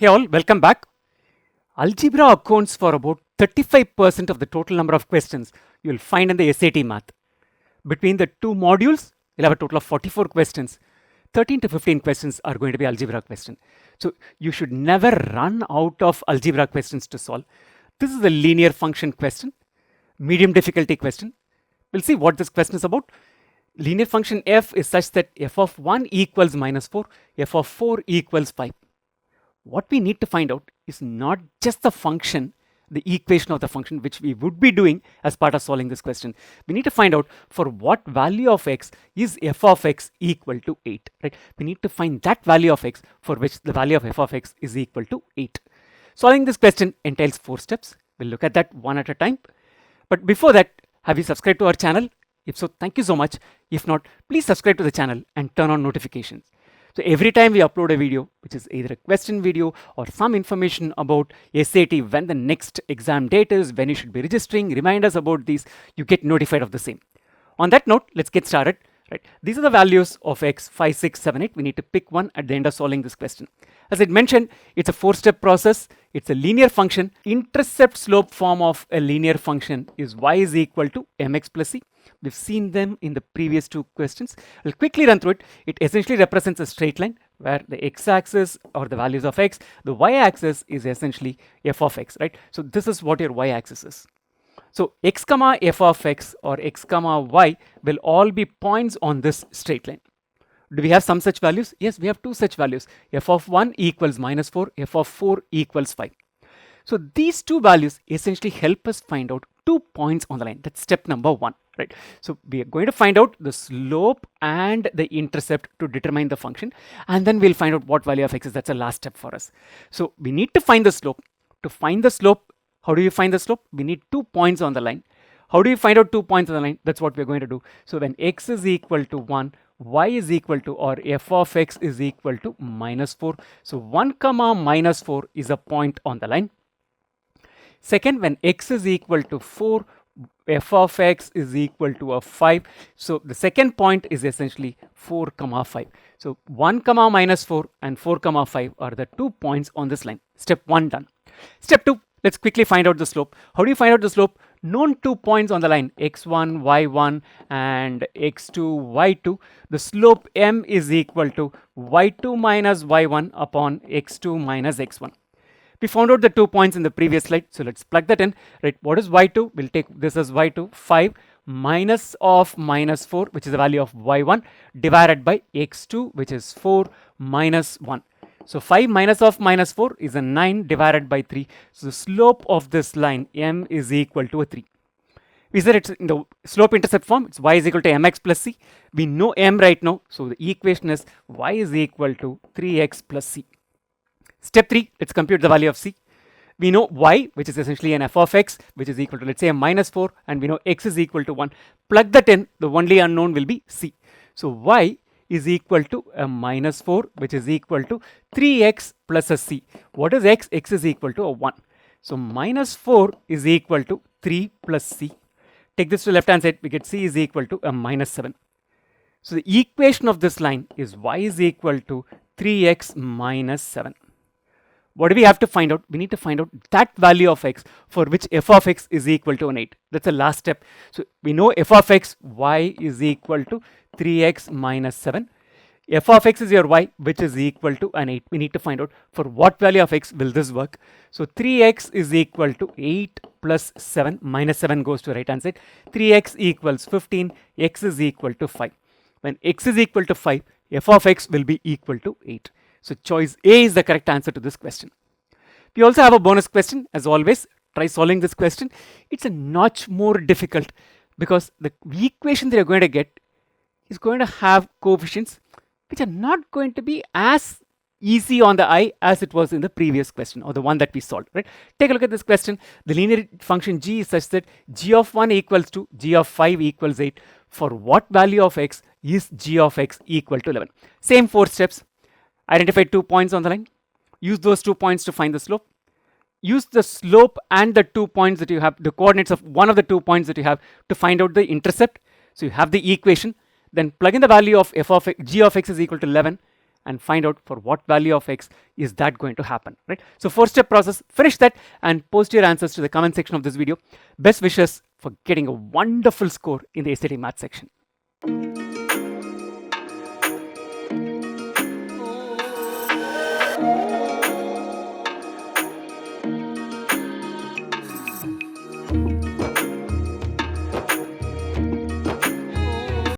Hey all, welcome back. Algebra accounts for about 35% of the total number of questions you will find in the SAT math. Between the two modules, you'll have a total of 44 questions. 13 to 15 questions are going to be algebra questions. So you should never run out of algebra questions to solve. This is a linear function question, medium difficulty question. We'll see what this question is about. Linear function f is such that f of 1 equals minus 4, f of 4 equals 5. What we need to find out is not just the function, the equation of the function, which we would be doing as part of solving this question. We need to find out for what value of x is f of x equal to 8, right? We need to find that value of x for which the value of f of x is equal to 8. Solving this question entails 4 steps. We'll look at that one at a time. But before that, have you subscribed to our channel? If so, thank you so much. If not, please subscribe to the channel and turn on notifications. So every time we upload a video, which is either a question video or some information about SAT, when the next exam date is, when you should be registering, remind us about these, you get notified of the same. On that note, let's get started. Right. These are the values of x, 5, 6, 7, 8. We need to pick one at the end of solving this question. As I mentioned, it's a 4-step process. It's a linear function. Intercept slope form of a linear function is y is equal to mx plus c. We've seen them in the previous 2 questions. I'll quickly run through it. It essentially represents a straight line where the x-axis or the values of x, the y-axis is essentially f of x, right? So this is what your y-axis is. So x comma f of x or x comma y will all be points on this straight line. Do we have some such values? Yes, we have 2 such values. F of 1 equals minus 4, f of 4 equals 5. So these 2 values essentially help us find out 2 points on the line. That's step number 1, right? So we are going to find out the slope and the intercept to determine the function, and then we'll find out what value of x is. That's the last step for us. So we need to find the slope. To find the slope, how do you find the slope? We need 2 points on the line. How do you find out 2 points on the line? That's what we're going to do. So when x is equal to 1, y is equal to, or f of x is equal to minus 4. So 1 comma minus 4 is a point on the line. Second, when x is equal to 4, f of x is equal to a 5. So the second point is essentially 4 comma 5. So 1 comma minus 4 and 4 comma 5 are the 2 points on this line. Step 1 done. Step 2, let's quickly find out the slope. How do you find out the slope? Known 2 points on the line, x1, y1 and x2, y2. The slope m is equal to y2 minus y1 upon x2 minus x1. We found out the 2 points in the previous slide, so let's plug that in. Right, what is y2? We'll take this as y2, 5 minus of minus 4, which is the value of y1, divided by x2, which is 4 minus 1. So 5 minus of minus 4 is a 9 divided by 3. So the slope of this line m is equal to a 3. We said it's in the slope-intercept form. It's y is equal to mx plus c. We know m right now, so the equation is y is equal to 3x plus c. Step 3, let's compute the value of c. We know y, which is essentially an f of x, which is equal to, let's say, a minus 4, and we know x is equal to 1. Plug that in, the only unknown will be c. So y is equal to a minus 4, which is equal to 3x plus a c. What is x? X is equal to a 1. So minus 4 is equal to 3 plus c. Take this to the left hand side, we get c is equal to a minus 7. So the equation of this line is y is equal to 3x minus 7. What do we have to find out? We need to find out that value of x for which f of x is equal to an 8. That's the last step. So we know f of x, y is equal to 3x minus 7. F of x is your y, which is equal to an 8. We need to find out for what value of x will this work. So 3x is equal to 8 plus 7. Minus 7 goes to right hand side. 3x equals 15. X is equal to 5. When x is equal to 5, f of x will be equal to 8. So choice A is the correct answer to this question. We also have a bonus question. As always, try solving this question. It's a notch more difficult because the equation that you're going to get is going to have coefficients which are not going to be as easy on the eye as it was in the previous question or the one that we solved, right? Take a look at this question. The linear function g is such that g of 1 equals to g of 5 equals 8. For what value of x is g of x equal to 11? Same 4 steps. Identify 2 points on the line. Use those 2 points to find the slope. Use the slope and the 2 points that you have, the coordinates of one of the 2 points that you have to find out the intercept. So you have the equation. Then plug in the value of f of x, g of x is equal to 11 and find out for what value of x is that going to happen, right? So 4-step process, finish that and post your answers to the comment section of this video. Best wishes for getting a wonderful score in the SAT math section.